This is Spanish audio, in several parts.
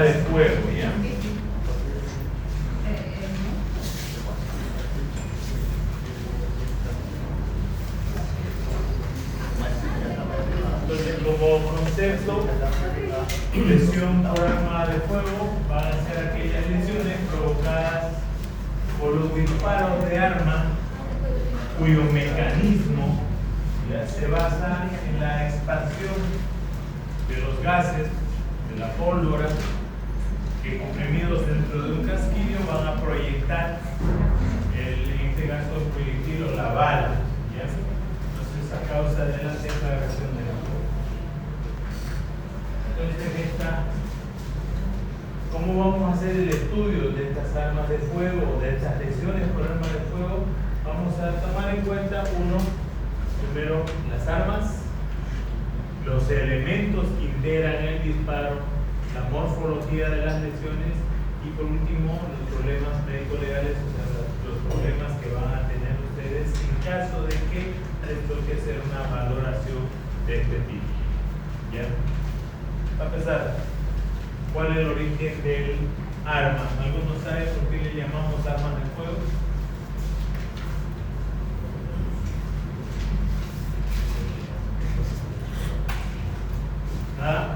de fuego, ¿ya? Entonces, como concepto, lesión por arma de fuego van a ser aquellas lesiones provocadas por los disparos de arma cuyo mecanismo ya se basa en la expansión de los gases de la pólvora que, comprimidos dentro de un casquillo, van a proyectar en este caso el proyectil o la bala, ¿ya? Entonces, a causa de la declaración de la fuego. Entonces, ¿cómo vamos a hacer el estudio de estas armas de fuego o de estas lesiones por arma de fuego? Vamos a tomar en cuenta primero las armas, los elementos que integran el disparo, la morfología de las lesiones y por último los problemas médico-legales, o sea, los problemas que van a tener ustedes en caso de que les toque hacer una valoración de este tipo. ¿Ya? Para empezar, ¿cuál es el origen del arma? ¿Alguno sabe por qué le llamamos armas de fuego? ¿Ah?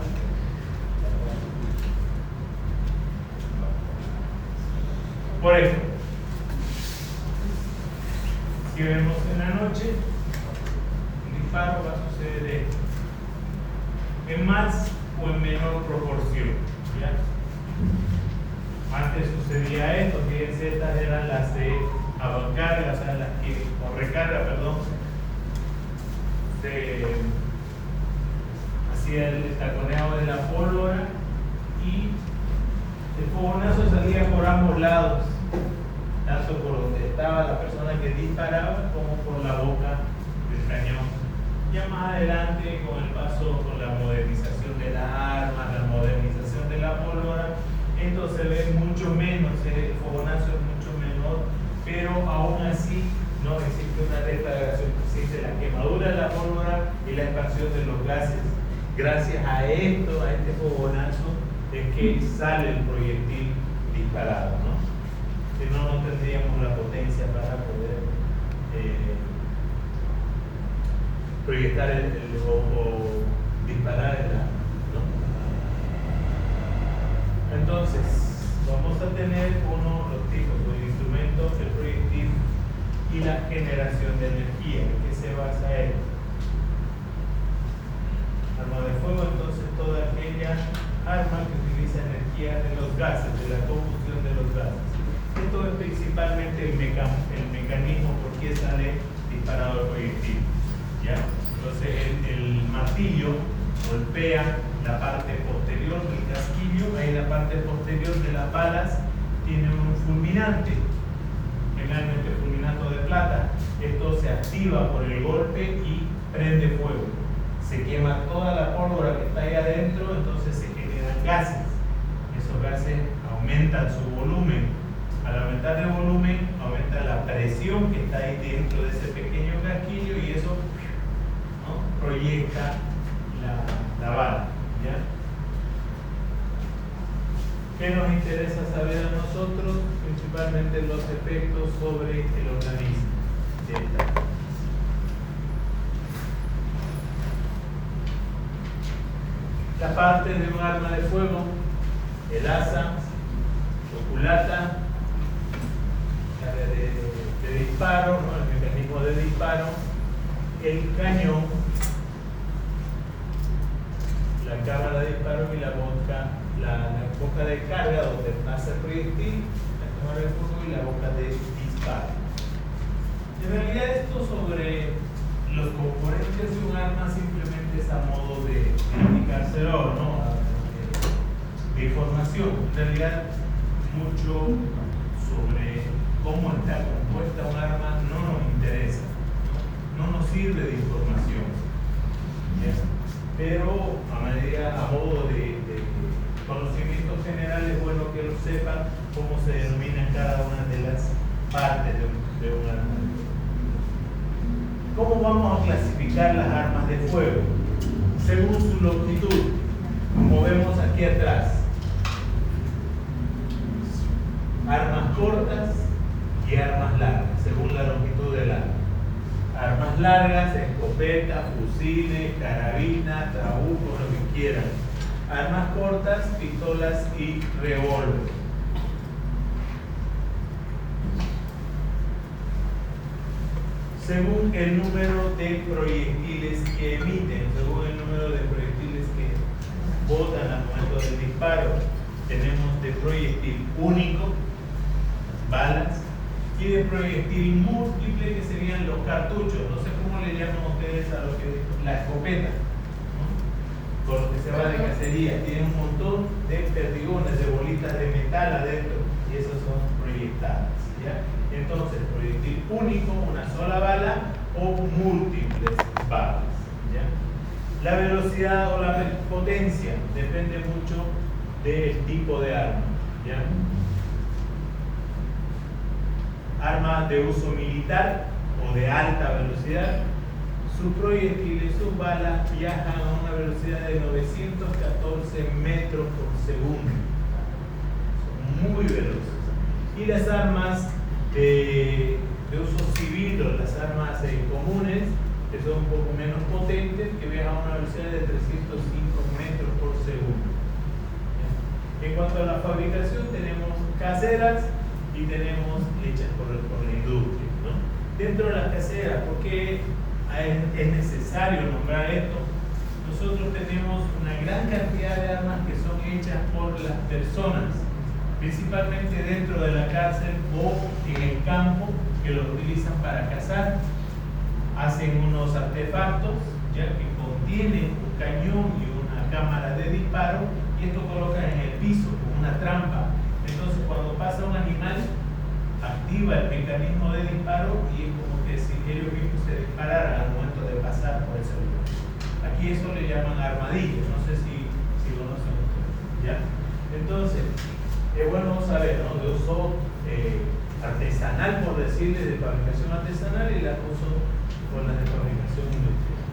Por ejemplo, si vemos en la noche, un disparo va a suceder en más o en menor proporción, ¿ya? Antes sucedía esto, fíjense, estas eran las de avancarga, o sea, las que, o recarga, perdón, se hacía el taconeo de la pólvora y el fogonazo salía por ambos lados, tanto por donde estaba la persona que disparaba como por la boca del cañón. Ya más adelante, con el paso, con la modernización de las armas, la modernización de la pólvora, esto se ve mucho menos, el fogonazo es mucho menor, pero aún así no existe una deflagración, existe la quemadura de la pólvora y la expansión de los gases. Gracias a esto, a este fogonazo, es que sale el proyectil disparado, ¿no? Si no, no tendríamos la potencia para poder proyectar o disparar el arma, ¿no? Entonces, vamos a tener los tipos de instrumentos, el proyectil y la generación de energía. ¿En qué se basa él? Arma de fuego, entonces toda aquella arma que utiliza energía de los gases, de la combustión de los gases. Esto es principalmente el mecanismo por qué sale disparado el proyectil, ¿ya? Entonces el martillo golpea la parte posterior del casquillo, ahí la parte posterior de las balas tiene un fulminante, generalmente fulminato de plata. Esto se activa por el golpe y prende fuego. Se quema toda la pólvora que está ahí adentro, entonces se generan gases. Esos gases aumentan su volumen. Al aumentar el volumen, aumenta la presión que está ahí dentro de ese pequeño casquillo y eso, ¿no?, proyecta la bala, ¿ya? ¿Qué nos interesa saber a nosotros? Principalmente los efectos sobre el organismo de esta. La parte de un arma de fuego, el asa, su culata, la de disparo, ¿no?, el mecanismo de disparo, el cañón, la cámara de disparo y la boca de carga donde pasa el proyectil, la cámara de fuego y la boca de disparo. En realidad esto sobre los componentes de un arma simplemente es a modo de indicárselo, ¿no?, de información. En realidad mucho sobre cómo está compuesta un arma no nos interesa, no nos sirve de información, ¿ya? Pero a modo de conocimiento general es bueno que lo sepan cómo se denomina cada una de las partes de un arma. ¿Cómo vamos a clasificar las armas de fuego? Según su longitud, como vemos aquí atrás. Armas largas, escopetas, fusiles, carabinas, trabucos, lo que quieran. Armas cortas, pistolas y revólver. Según el número de proyectiles que emiten, según el número de proyectiles que botan al momento del disparo, tenemos de proyectil único, balas, y de proyectil múltiple, que serían los cartuchos. No sé cómo le llaman ustedes a lo que la escopeta, ¿no? Con lo que se va de cacería. Tiene un montón de perdigones, de bolitas de metal adentro, y esas son proyectadas, ¿ya? Entonces, proyectil único, una sola bala, o múltiples balas, ¿ya? La velocidad o la potencia depende mucho del tipo de arma, ¿ya? Armas de uso militar o de alta velocidad, sus proyectiles, sus balas viajan a una velocidad de 914 metros por segundo. Son muy veloces. Y las armas de uso civil o las armas comunes, que son un poco menos potentes, que viajan a una velocidad de 305 metros por segundo. En cuanto a la fabricación, tenemos caseras y tenemos hechas por la industria, ¿no? Dentro de las caseras, ¿por qué es necesario nombrar esto? Nosotros tenemos una gran cantidad de armas que son hechas por las personas, principalmente dentro de la cárcel o en el campo, que lo utilizan para cazar. Hacen unos artefactos ya que contienen un cañón y una cámara de disparo, y esto colocan en el piso como una trampa. Entonces, cuando pasa un animal, activa el mecanismo de disparo y es como que si ellos mismos se dispararan al momento de pasar por ese lugar. Aquí eso le llaman armadillo, no sé si conocen ustedes, ¿ya? Entonces, es bueno saber, ¿no? De uso artesanal, por decirle, de fabricación artesanal, y las uso con las de fabricación industrial,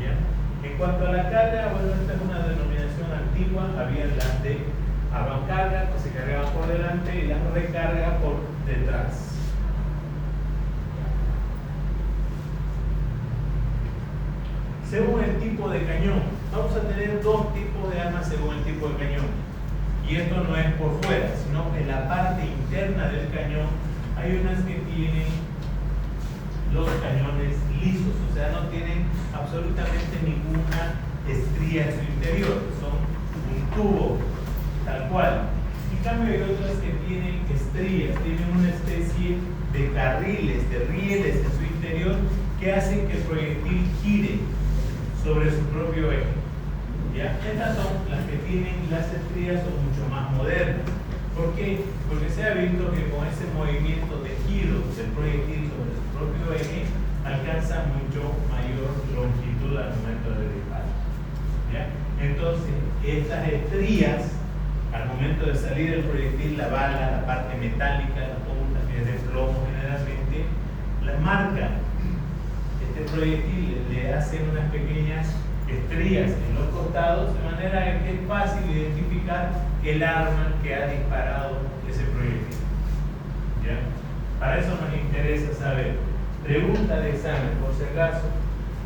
¿ya? En cuanto a la carga, bueno, esta es una denominación antigua. Había las de avancarga, que se cargaban por delante, y las recarga por detrás. Según el tipo de cañón, vamos a tener dos tipos de armas según el tipo de cañón. Y esto no es por fuera, sino en la parte interna del cañón hay unas que tienen los cañones lisos, o sea, no tienen absolutamente ninguna estría en su interior, son un tubo tal cual. En cambio hay otras que tienen estrías, tienen una especie de carriles, de rieles en su interior, que hacen que el proyectil gire sobre su propio eje, ¿ya? Estas son las que tienen las estrías, son mucho más modernas. ¿Por qué? Porque se ha visto que con ese movimiento de giro del proyectil sobre su propio eje alcanza mucho mayor longitud al momento de disparo, ¿ya? Entonces, estas estrías, al momento de salir el proyectil, la bala, la parte metálica, la punta, que es de plomo generalmente, la marcan. Este proyectil le hacen unas pequeñas estrías en los costados, de manera que es fácil identificar el arma que ha disparado ese proyectil, ¿ya? Para eso nos interesa saber. Pregunta de examen, por si acaso,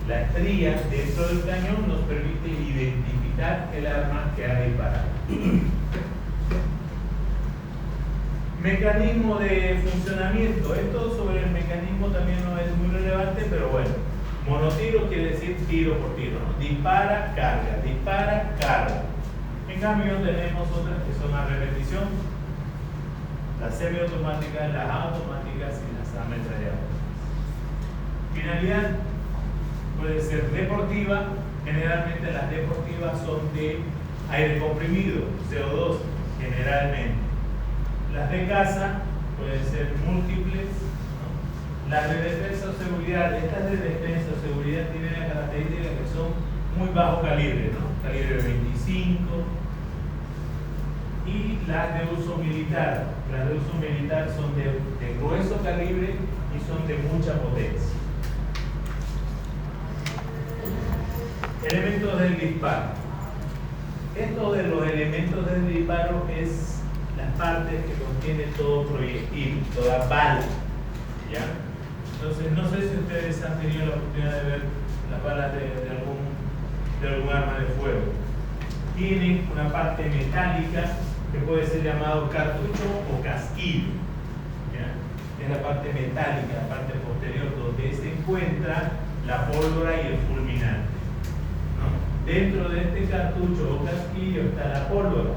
la estría dentro del cañón nos permite identificar el arma que ha disparado. Mecanismo de funcionamiento. Esto sobre el mecanismo también no es muy relevante, pero bueno. Monotiro quiere decir tiro por tiro, ¿no? Dispara, carga, dispara, carga. En cambio tenemos otras que son a repetición, las semiautomáticas, las automáticas y las ametralladoras. Finalidad puede ser deportiva. Generalmente las deportivas son de aire comprimido, CO2 generalmente. Las de caza pueden ser múltiples, ¿no? Las de defensa o seguridad, estas de defensa o seguridad tienen la característica que son muy bajo calibre, ¿no? Calibre 25. Y las de uso militar, las de uso militar son de grueso calibre y son de mucha potencia. Elementos del disparo. Esto de los elementos del disparo es las partes que contiene todo proyectil, toda bala, ¿ya? Entonces, no sé si ustedes han tenido la oportunidad de ver las balas de algún arma de fuego. Tienen una parte metálica que puede ser llamado cartucho o casquillo. ¿Ya? Es la parte metálica, la parte posterior, donde se encuentra la pólvora y el fulminante, ¿no? Dentro de este cartucho o casquillo está la pólvora.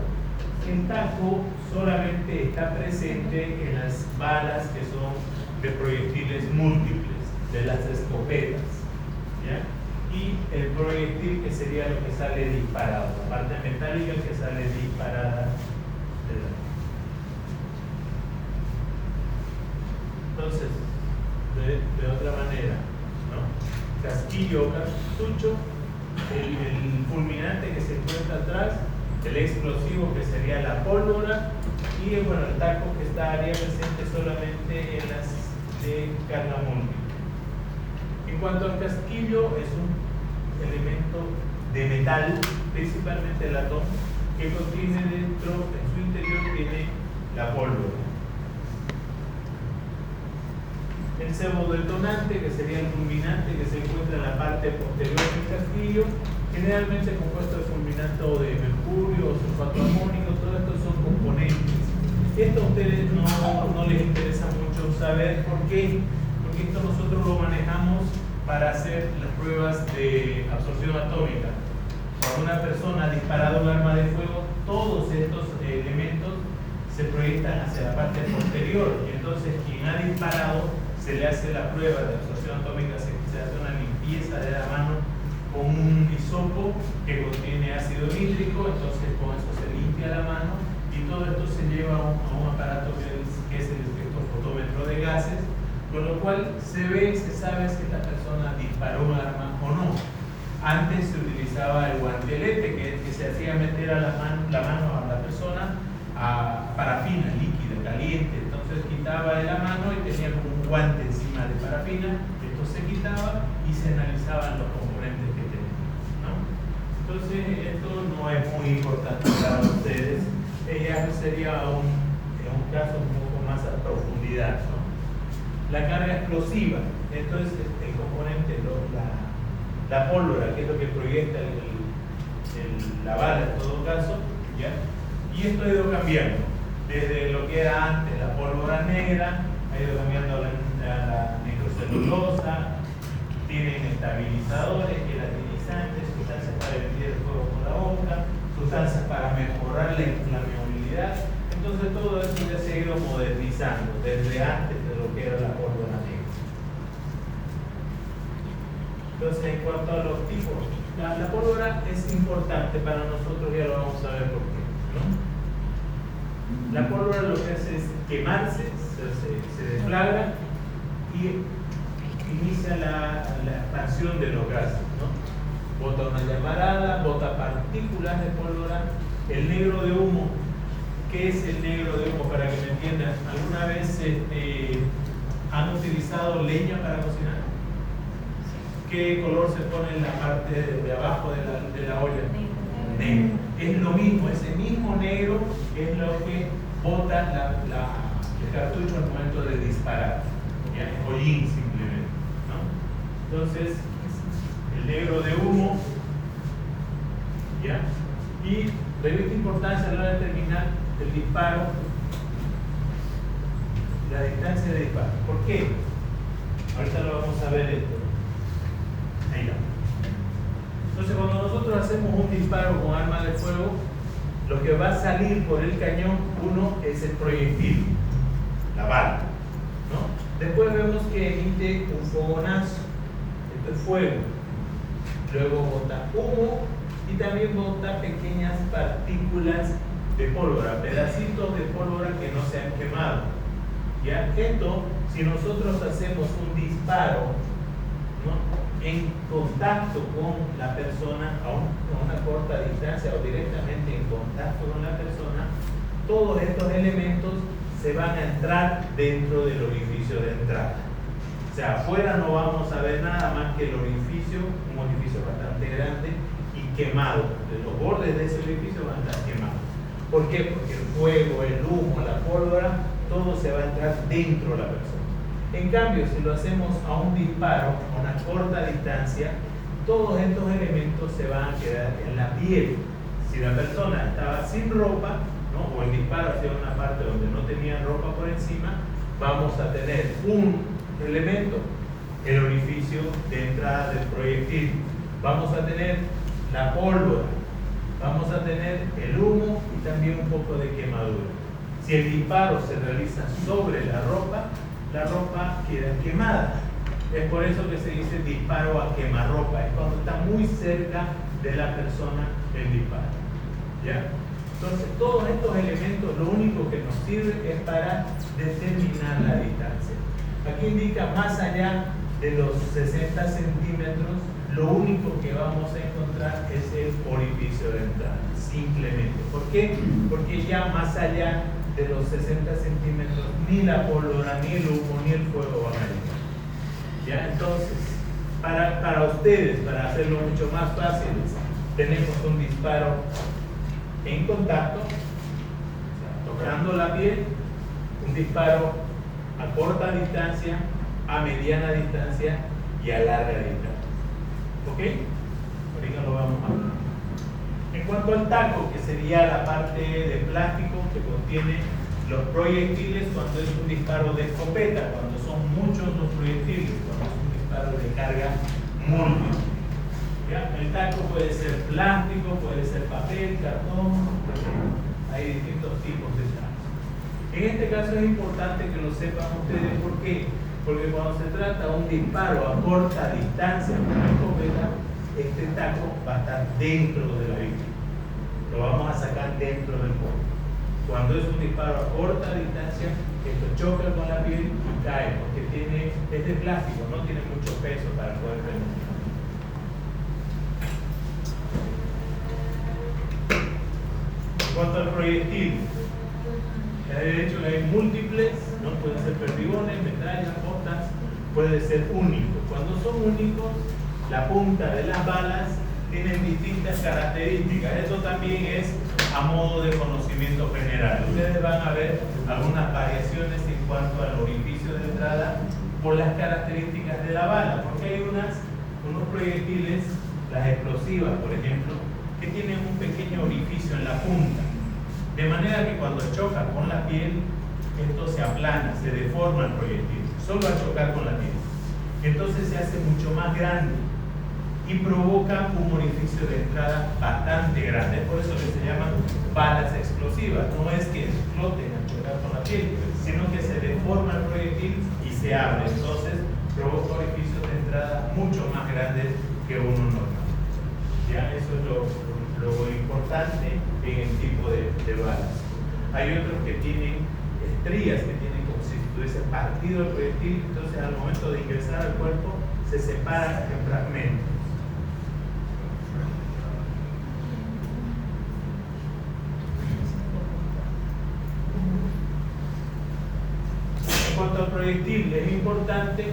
El taco solamente está presente en las balas que son de proyectiles múltiples, de las escopetas, ¿ya? Y el proyectil, que sería lo que sale disparado, la parte metálica que sale disparada de la... Entonces, de otra manera, ¿no? Casquillo o cartucho, el fulminante que se encuentra atrás, el explosivo que sería la pólvora, y bueno, el taco que estaría presente solamente en las de carga múltiple. En cuanto al casquillo, es un elemento de metal, principalmente latón, que contiene dentro, en su interior tiene la pólvora. El cebodetonante, que sería el fulminante que se encuentra en la parte posterior del casquillo, generalmente compuesto de fulminante o de mercurio o sulfato amónico. Todos estos son componentes. Esto a ustedes no les interesa mucho saber. ¿Por qué? Porque esto nosotros lo manejamos para hacer las pruebas de absorción atómica. Cuando una persona ha disparado un arma de fuego, todos estos elementos se proyectan hacia la parte posterior, y entonces quien ha disparado se le hace la prueba de absorción atómica, se hace una limpieza de la mano con un hisopo que contiene ácido nítrico. Entonces con eso se limpia la mano, y todo esto se lleva a un aparato que es el espectrofotómetro de gases, con lo cual se sabe si esta persona disparó un arma o no. Antes se utilizaba el guantelete, que se hacía meter a la mano a la persona a parafina líquida, caliente. Entonces quitaba de la mano y tenía como un guante encima de parafina. Esto se quitaba y se analizaban los componentes que tenía, ¿no? Entonces esto no es muy importante para ustedes. Ya sería un caso un poco más a profundidad, ¿no? La carga explosiva, entonces el componente, la pólvora, que es lo que proyecta la bala en todo caso, ¿ya? Y esto ha ido cambiando, desde lo que era antes la pólvora negra, ha ido cambiando a la nitrocelulosa, tienen estabilizadores, gelatinizantes, sustancias para evitar el fuego con la boca, sustancias para mejorar la inflamabilidad. Entonces todo eso ya se ha ido modernizando desde antes de lo que era la pólvora negra. Entonces, en cuanto a los tipos, la pólvora es importante para nosotros, ya lo vamos a ver por qué, ¿no? La pólvora lo que hace es quemarse, se deflagra y inicia la expansión de los gases, ¿no? Bota una llamarada, bota partículas de pólvora. El negro de humo, ¿qué es el negro de humo? Para que me entiendan, ¿alguna vez han utilizado leña para cocinar? ¿Qué color se pone en la parte de abajo de la olla? Negro. Es lo mismo, ese mismo negro es lo que bota el cartucho al momento de disparar. ¿Ya? Es hollín simplemente, ¿no? Entonces, el negro de humo, ¿ya? Y reviste importancia a la hora de terminar el disparo, la distancia de disparo. ¿Por qué? Ahorita lo vamos a ver esto. Ahí va. Entonces, cuando nosotros hacemos un disparo con arma de fuego, lo que va a salir por el cañón, uno es el proyectil, la bala, ¿no? Después vemos que emite un fogonazo, esto es fuego. Luego bota humo y también bota pequeñas partículas de pólvora, pedacitos de pólvora que no se han quemado. ¿Ya? Esto, si nosotros hacemos un disparo, ¿no?, en contacto con la persona a una corta distancia o directamente en contacto con la persona, todos estos elementos se van a entrar dentro del orificio de entrada. O sea, afuera no vamos a ver nada más que el orificio, un orificio bastante grande y quemado. Los bordes de ese orificio van a estar quemados. ¿Por qué? Porque el fuego, el humo, la pólvora, todo se va a entrar dentro de la persona. En cambio, si lo hacemos a un disparo, a una corta distancia, todos estos elementos se van a quedar en la piel. Si la persona estaba sin ropa, ¿no?, o el disparo hacia una parte donde no tenía ropa por encima, vamos a tener un elemento, el orificio de entrada del proyectil. Vamos a tener la pólvora, vamos a tener el humo y también un poco de quemadura. Si el disparo se realiza sobre la ropa queda quemada. Es por eso que se dice disparo a quemarropa, es cuando está muy cerca de la persona el disparo. ¿Ya? Entonces, todos estos elementos lo único que nos sirve es para determinar la distancia. Aquí indica más allá de los 60 centímetros, lo único que vamos a encontrar es el orificio de entrada, simplemente. ¿Por qué? Porque ya más allá de los 60 centímetros, ni la pólvora, ni el humo, ni el fuego van a llegar. ¿Ya? Entonces, para ustedes, para hacerlo mucho más fácil, tenemos un disparo en contacto, o sea, tocando la piel, un disparo a corta distancia, a mediana distancia y a larga distancia. ¿Ok? Ahorita lo vamos a ver. En cuanto al taco, que sería la parte de plástico que contiene los proyectiles cuando es un disparo de escopeta, cuando son muchos los proyectiles, cuando es un disparo de carga múltiple. ¿Ya? El taco puede ser plástico, puede ser papel, cartón, hay distintos tipos de tacos. En este caso es importante que lo sepan ustedes. ¿Por qué? Porque cuando se trata de un disparo a corta distancia con una escopeta, este taco va a estar dentro de la víctima. Lo vamos a sacar dentro del cuerpo. Cuando es un disparo a corta distancia, esto choca con la piel y cae, porque es de plástico, no tiene mucho peso para poder penetrar. En cuanto al proyectil, de hecho hay múltiples, ¿no? Pueden ser perdigones, metrallas, botas, puede ser único. Cuando son únicos, la punta de las balas tienen distintas características. Eso también es a modo de conocimiento general. Ustedes van a ver algunas variaciones en cuanto al orificio de entrada por las características de la bala, porque hay unos proyectiles, las explosivas por ejemplo, que tienen un pequeño orificio en la punta, de manera que cuando choca con la piel, esto se aplana, se deforma el proyectil, solo al chocar con la piel. Entonces se hace mucho más grande y provoca un orificio de entrada bastante grande. Es por eso que se llaman balas explosivas. No es que exploten al chocar con la piel, sino que se deforma el proyectil y se abre. Entonces provoca orificios de entrada mucho más grandes que uno normal. ¿Ya? Eso es lo importante en el tipo de balas. Hay otros que tienen estrías, que tienen como si estuviese partido el proyectil, entonces al momento de ingresar al cuerpo se separan en fragmentos. En cuanto al proyectil, es importante,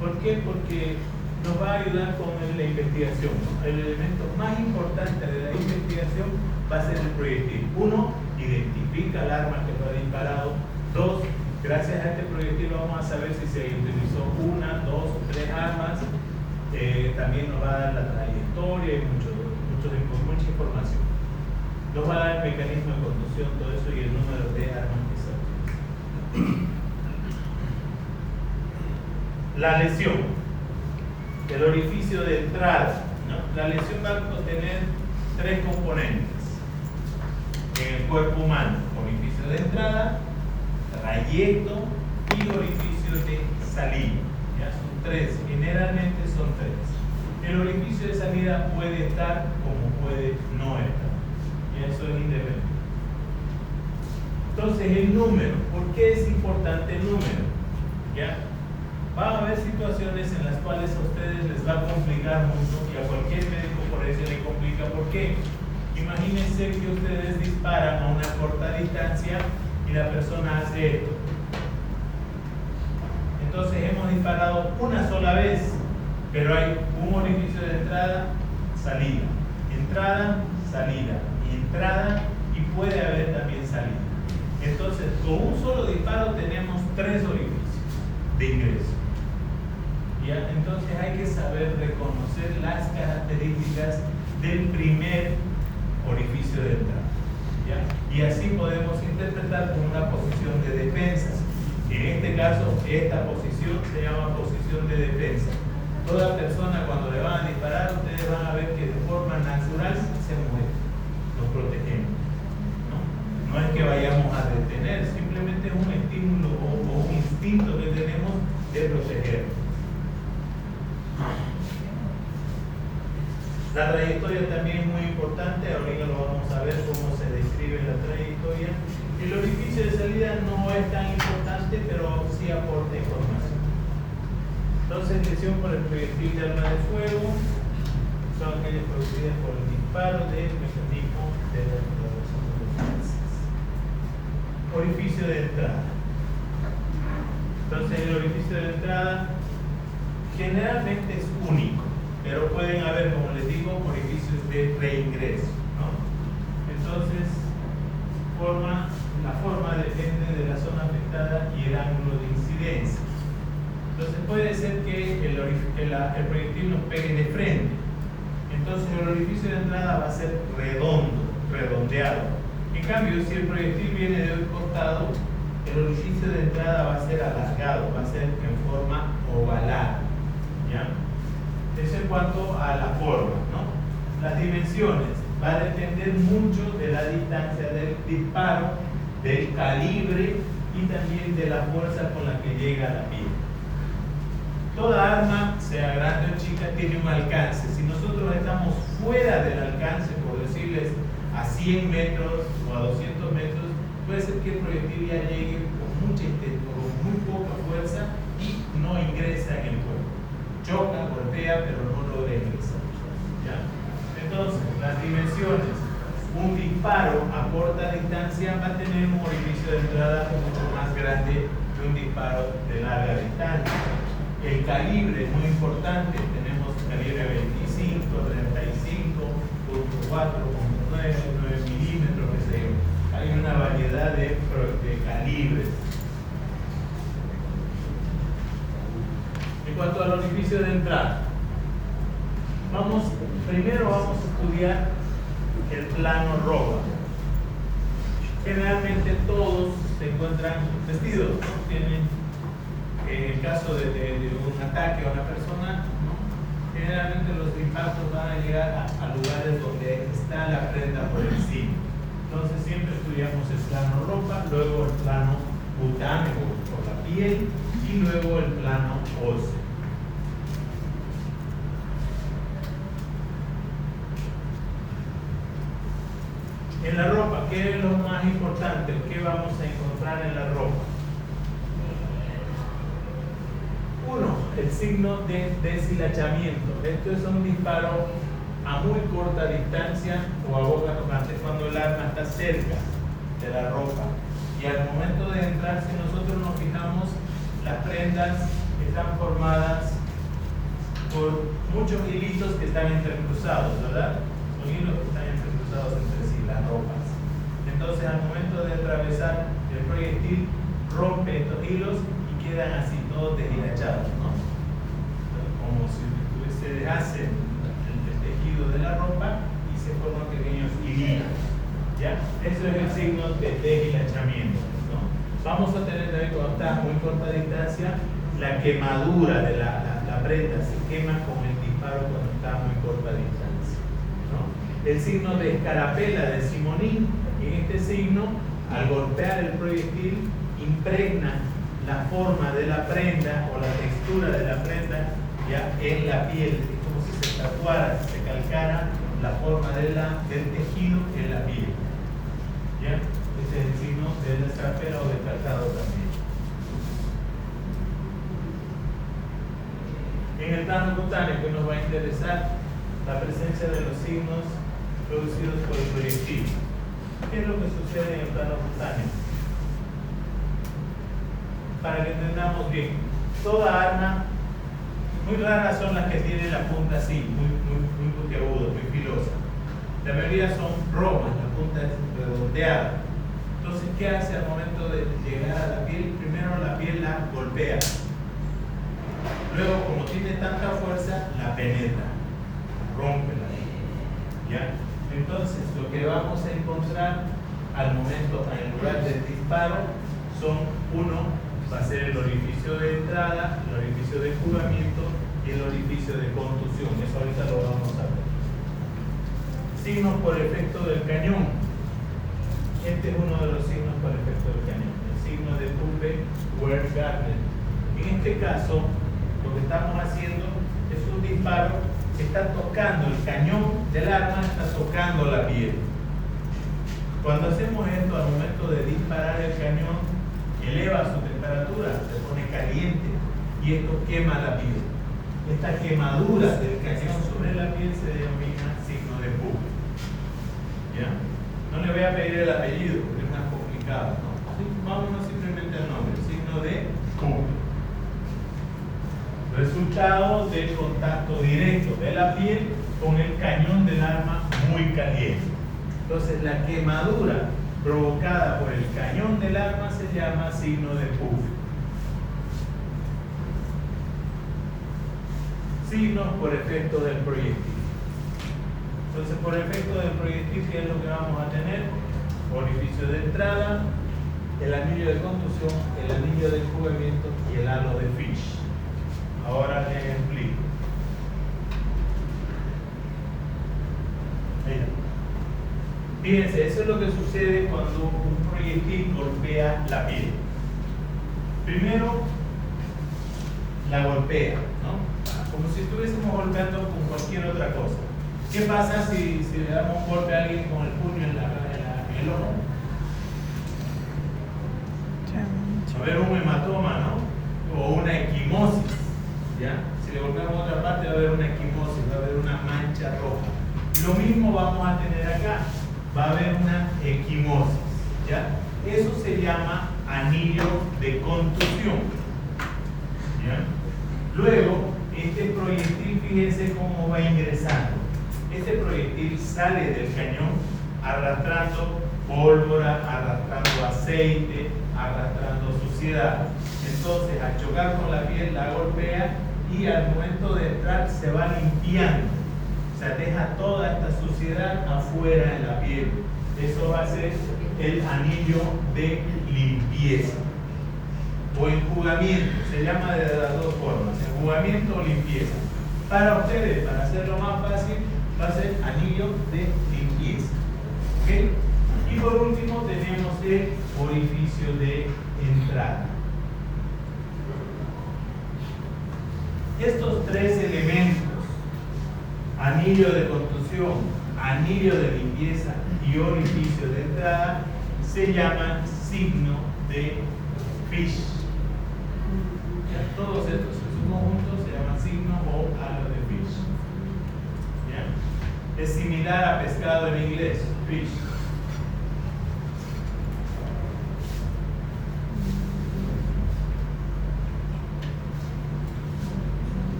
¿por qué? Porque nos va a ayudar con la investigación. El elemento más importante de la investigación va a ser el proyectil. Uno, identifica el arma que fue disparado. Dos, gracias a este proyectil vamos a saber si se utilizó una, dos o tres armas. También nos va a dar la trayectoria y mucha información. Nos va a dar el mecanismo de conducción, todo eso, y el número de armas que se utilizan. La lesión. El orificio de entrada, ¿no? La lesión va a contener tres componentes en el cuerpo humano: orificio de entrada, trayecto y orificio de salida. ¿Ya? Son tres, generalmente son tres. El orificio de salida puede estar como puede no estar, y eso es independiente. Entonces, el número, ¿por qué es importante el número? ¿Ya? Va a haber situaciones en las cuales a ustedes les va a complicar mucho, y a cualquier médico por eso le complica. ¿Por qué? Imagínense que ustedes disparan a una corta distancia y la persona hace esto. Entonces hemos disparado una sola vez, pero hay un orificio de entrada, salida, y entrada, y puede haber también salida. Entonces, con un solo disparo tenemos tres orificios. de ingreso. ¿Ya? Entonces hay que saber reconocer las características del primer orificio de entrada. ¿Ya? Y así podemos interpretar como una posición de defensa. En este caso, esta posición se llama posición de defensa. Toda persona, cuando le van a disparar, ustedes van a ver que de forma natural se mueve. Nos protegemos. No es que vayamos a detener, simplemente es un estímulo o un instinto que tenemos de protegernos. La trayectoria también es muy importante, ahorita lo vamos a ver cómo se describe la trayectoria. El orificio de salida no es tan importante, pero sí aporta información. Entonces, lesión por el proyectil de arma de fuego son aquellas producidas por el disparo del mecanismo de la exploración de los gases. Orificio de entrada. Entonces, el orificio de entrada generalmente es único, pero pueden haber, como les digo, orificios de reingreso, ¿no? Entonces, la forma depende de la zona afectada y el ángulo de incidencia. Entonces puede ser que el proyectil nos pegue de frente. Entonces el orificio de entrada va a ser redondeado. En cambio, si el proyectil viene de un costado, el orificio de entrada va a ser alargado, va a ser en forma ovalada. ¿Ya? Eso en cuanto a la forma, ¿no? Las dimensiones va a depender mucho de la distancia del disparo, del calibre y también de la fuerza con la que llega a la piel. Toda arma, sea grande o chica, tiene un alcance. Si nosotros estamos fuera del alcance, por decirles a 100 metros o a 200 metros, puede ser que el proyectil ya llegue con muy poca fuerza y no ingresa en el cuerpo. Choca, golpea, pero no logra ingresar. ¿Ya? Entonces, las dimensiones. Un disparo a corta distancia va a tener un orificio de entrada mucho más grande que un disparo de larga distancia. El calibre es muy importante. Tenemos calibre 25, 35, 4, 9, 9 milímetros, qué sé yo. Hay una variedad de calibres. En cuanto al orificio de entrada, primero vamos a estudiar el plano ropa. Generalmente todos se encuentran vestidos, ¿no? Tienen, en el caso de un ataque a una persona, ¿no? Generalmente los impactos van a llegar a lugares donde está la prenda por encima. Entonces siempre estudiamos el plano ropa, luego el plano cutáneo por la piel y luego el plano óseo. En la ropa, ¿qué es lo más importante? ¿Qué vamos a encontrar en la ropa? Uno, el signo de deshilachamiento. Esto es un disparo a muy corta distancia o a boca tocante cuando el arma está cerca de la ropa. Y al momento de entrar, si nosotros nos fijamos, las prendas están formadas por muchos hilitos que están entrecruzados, ¿verdad? Son hilos que están entrecruzados entre sí, las ropas. Entonces, al momento de atravesar el proyectil, rompe estos hilos y quedan así todos deshilachados, ¿no? Como si se dejase el tejido de la ropa y se forman pequeños hilitos. ¿Ya? Eso es el signo de deshilachamiento, ¿no? Vamos a tener también, cuando está a muy corta distancia, la quemadura de la prenda se quema con el disparo cuando está a muy corta distancia, ¿no? El signo de escarapela de Simonin, en este signo, al golpear el proyectil, impregna la forma de la prenda o la textura de la prenda ya en la piel. Es como si se tatuara, si se calcara la forma del tejido en la piel. ¿Ya? Este es el signo de la escarapela o del calcado también. En el plano cutáneo, que nos va a interesar la presencia de los signos producidos por el proyectil. ¿Qué es lo que sucede en el plano cutáneo? Para que entendamos bien, toda arma, muy raras son las que tienen la punta así, muy puntiaguda, muy filosa. La mayoría son bromas, la punta es redondeada. Entonces, ¿qué hace al momento de llegar a la piel? Primero la piel la golpea, Luego, como tiene tanta fuerza, la penetra, rompe la piel. ¿Ya? Entonces, lo que vamos a encontrar al momento, en lugar del disparo, son uno, va a ser el orificio de entrada, el orificio de jugamiento y el orificio de contusión. Eso ahorita lo vamos a ver. Signos por efecto del cañón. Este es uno de los signos por efecto del cañón. El signo de Puppe-Werth-Gardner. En este caso, lo que estamos haciendo es un disparo que está tocando el cañón del arma, está tocando la piel. Cuando hacemos esto al momento de disparar el cañón, eleva su temperatura, se pone caliente y esto quema la piel. Esta quemadura del cañón sobre la piel se denomina signo de Puppe. ¿Ya? No le voy a pedir el apellido porque es más complicado, ¿no? Vámonos simplemente al nombre, signo de Puppe. Resultado del contacto directo de la piel con el cañón del arma muy caliente. Entonces la quemadura provocada por el cañón del arma se llama signo de Puppe. Signos por efecto del proyectil. Entonces, por efecto del proyectil, ¿qué es lo que vamos a tener? Orificio de entrada, el anillo de contusión, el anillo de enjugamiento y el halo de Fish. Ahora les explico. Mira. Fíjense, eso es lo que sucede cuando un proyectil golpea la piel. Primero, la golpea, ¿no? Como si estuviésemos golpeando con cualquier otra cosa. ¿Qué pasa si le damos un golpe a alguien con el puño en el ojo? Va a haber un hematoma, ¿no? O una equimosis, ¿ya? Si le golpeamos a otra parte va a haber una equimosis, va a haber una mancha roja. Lo mismo vamos a tener acá, va a haber una equimosis, ¿ya? Eso se llama anillo de contusión, ¿ya? Luego, este proyectil, fíjense cómo va ingresando. Este proyectil sale del cañón arrastrando pólvora, arrastrando aceite, arrastrando suciedad. Entonces, al chocar con la piel, la golpea y al momento de entrar se va limpiando. O sea, deja toda esta suciedad afuera en la piel. Eso va a ser el anillo de limpieza. O enjugamiento, se llama de las dos formas, enjugamiento o limpieza. Para ustedes, para hacerlo más fácil, va a ser anillo de limpieza. ¿Okay? Y por último tenemos el orificio de entrada. Estos tres elementos, anillo de contusión, anillo de limpieza y orificio de entrada, se llaman signo de Fish. ¿Ya? Todos estos, si suman juntos, se llaman signo o halo de Fish. ¿Ya? Es similar a pescado en inglés, fish.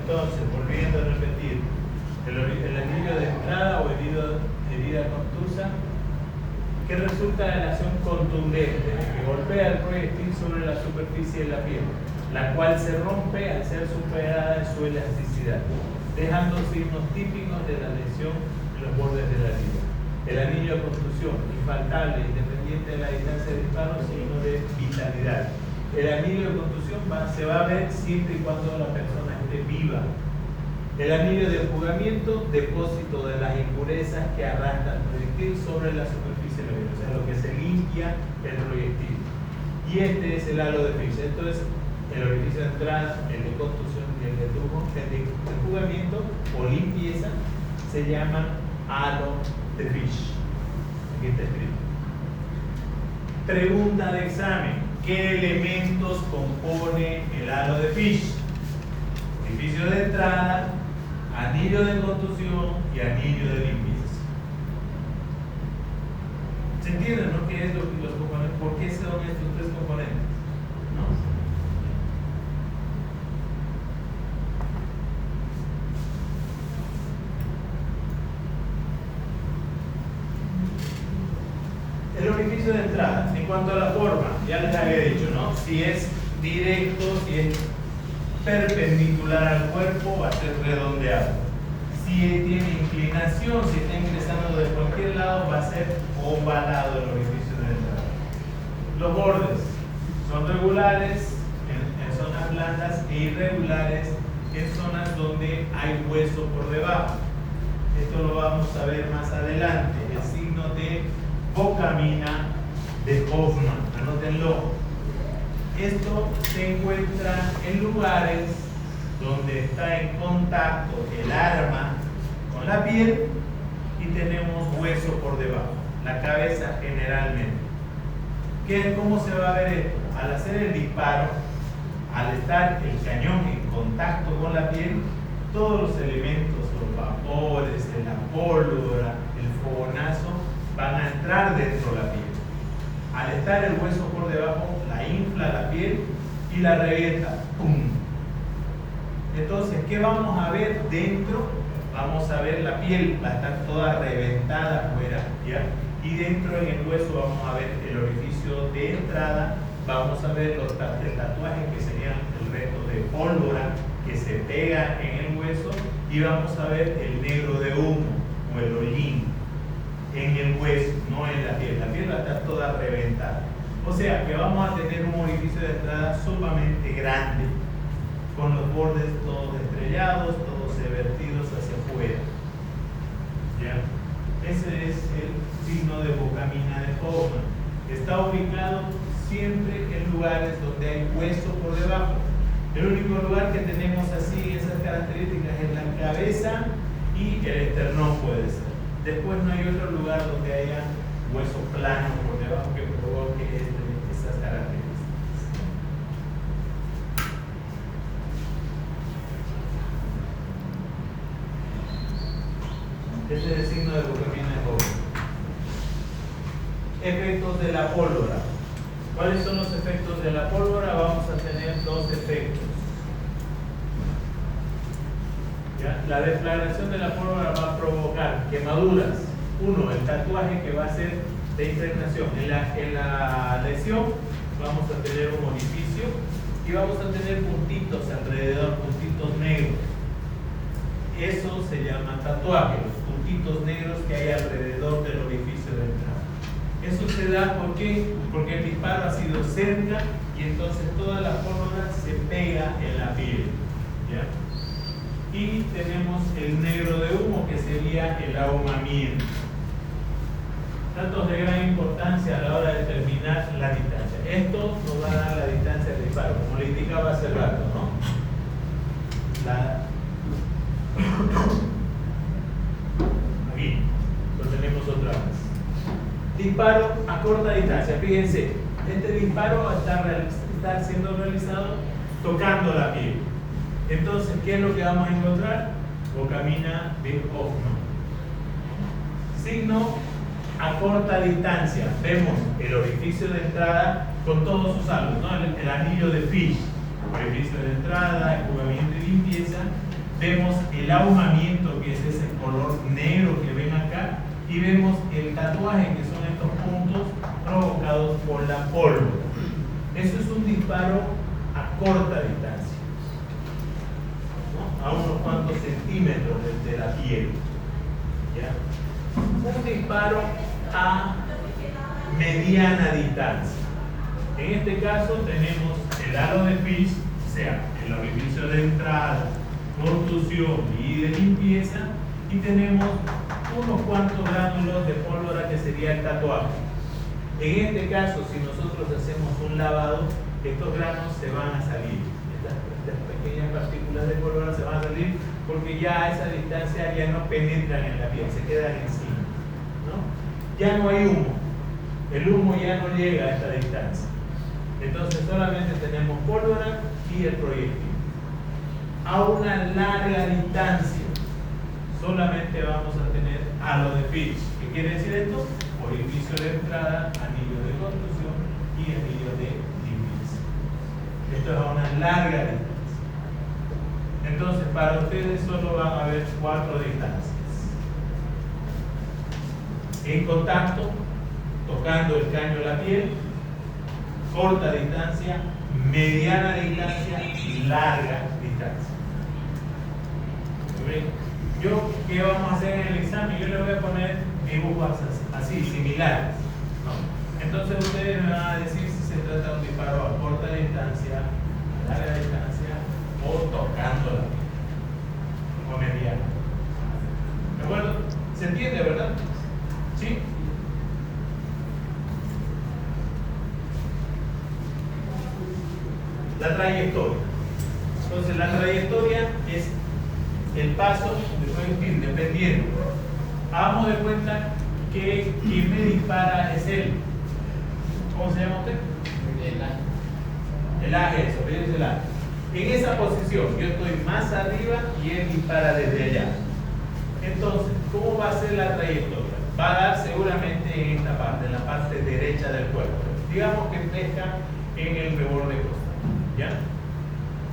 Entonces, volviendo a repetir, el anillo de entrada o herida contusa, que resulta de la acción contundente, que golpea el proyectil sobre la superficie de la piel, la cual se rompe al ser superada en su elasticidad, dejando signos típicos de la lesión en los bordes de la herida. El anillo de contusión, infaltable, independiente de la distancia de disparo, signo de vitalidad. El anillo de contusión se va a ver siempre y cuando la persona esté viva. El anillo de enjugamiento, depósito de las impurezas que arrastra el proyectil sobre la superficie de la piel, o sea, lo que se limpia el proyectil. Y este es el halo de Fish. Esto es el orificio de entrada, el de contusión y el de enjugamiento o limpieza, se llama halo de Fish. Aquí está escrito. Pregunta de examen: ¿qué elementos compone el halo de Fish? Orificio de entrada, anillo de contusión y anillo de limpieza. ¿Se entiende, no? ¿Qué es los componentes? ¿Por qué son estos tres componentes? ¿No? El orificio de entrada, en cuanto a la forma, ya les había dicho, ¿no? Si es directo, si es perpendicular al cuerpo, va a ser redondeado. Si tiene inclinación, si está ingresando de cualquier lado, va a ser ovalado el orificio de entrada. Los bordes son regulares en zonas blandas e irregulares en zonas donde hay hueso por debajo. Esto lo vamos a ver más adelante. El signo de Bocamina de Hoffman, anótenlo. Esto se encuentra en lugares donde está en contacto el arma con la piel y tenemos hueso por debajo, la cabeza generalmente. ¿Cómo se va a ver esto? Al hacer el disparo, al estar el cañón en contacto con la piel, todos los elementos, los vapores, la pólvora, el fogonazo, van a entrar dentro de la piel. Al estar el hueso por debajo, la infla la piel y la revienta. ¡Pum! Entonces, ¿qué vamos a ver dentro? Vamos a ver la piel, va a estar toda reventada afuera, ¿ya? Y dentro en el hueso vamos a ver el orificio de entrada, vamos a ver los tatuajes que serían el resto de pólvora que se pega en el hueso, y vamos a ver el negro de humo o el hollín en el hueso, no en la piel. La piel va a estar toda reventada. O sea que vamos a tener un orificio de entrada sumamente grande, con los bordes todos estrellados, todos vertidos hacia afuera. ¿Ya? Ese es el signo de Bocamina de Hoffman. Está ubicado siempre en lugares donde hay hueso por debajo. El único lugar que tenemos así esas características es la cabeza y el esternón, puede ser. Después no hay otro lugar donde haya hueso plano por debajo que provoque esas características. Este es el signo de Bocamina de Hoffman. Efectos de la pólvora. ¿Cuáles son los efectos de la pólvora? Vamos a tener dos efectos. ¿Ya? La deflagración de la pólvora va a provocar quemaduras. Uno, el tatuaje que va a ser de impregnación. En la lesión vamos a tener un orificio y vamos a tener puntitos alrededor, puntitos negros. Eso se llama tatuaje, los puntitos negros que hay alrededor del orificio de entrada. Eso se da porque el disparo ha sido cerca y entonces toda la pólvora se pega en la piel. ¿Ya? Y tenemos el negro de humo, que sería el ahumamiento. Datos de gran importancia a la hora de determinar la distancia. Esto nos va a dar la distancia del disparo, como le indicaba hace rato, ¿no? Aquí lo tenemos otra vez. Disparo a corta distancia. Fíjense, este disparo está siendo realizado tocando la piel. Entonces, ¿qué es lo que vamos a encontrar? Bocamina de Hoffman. Signo a corta distancia. Vemos el orificio de entrada con todos sus halos, ¿no? El anillo de Fish. Orificio de entrada, enjugamiento y limpieza. Vemos el ahumamiento, que es ese color negro que ven acá. Y vemos el tatuaje, que son estos puntos provocados por la pólvora. Eso es un disparo a corta distancia, ¿no? A unos cuantos centímetros de la piel. ¿Ya? Un disparo a mediana distancia. En este caso tenemos el halo de Fish, o sea, el orificio de entrada, contusión y de limpieza, y tenemos unos cuantos gránulos de pólvora que sería el tatuaje. En este caso, si nosotros hacemos un lavado, estos granos se van a salir. Estas pequeñas partículas de pólvora se van a salir porque ya a esa distancia ya no penetran en la piel, se quedan encima, ¿no? Ya no hay humo. El humo ya no llega a esta distancia. Entonces solamente tenemos pólvora y el proyectil. A una larga distancia solamente vamos a tener halo de Fish. ¿Qué quiere decir esto? Orificio de entrada, anillo de construcción y anillo de limpieza. Esto es a una larga distancia. Entonces, para ustedes solo van a haber 4 distancias. En contacto, tocando el caño a la piel, corta distancia, mediana distancia y larga distancia. ¿Okay? ¿Qué vamos a hacer en el examen? Yo le voy a poner dibujos así, similares, ¿no? Entonces ustedes me van a decir si se trata de un disparo a corta distancia, a larga distancia o tocando la piel, o mediana. ¿De acuerdo? ¿Se entiende, verdad? ¿Sí? La trayectoria. Entonces la trayectoria es el paso del proyectil dependiendo. Hagamos de cuenta que quien me dispara es él. ¿Cómo se llama usted? El ángel, eso, el ángel. En esa posición yo estoy más arriba y él dispara desde allá. Entonces, ¿cómo va a ser la trayectoria? Va a dar seguramente en esta parte, en la parte derecha del cuerpo. Digamos que pesca en el reborde costal, ¿ya?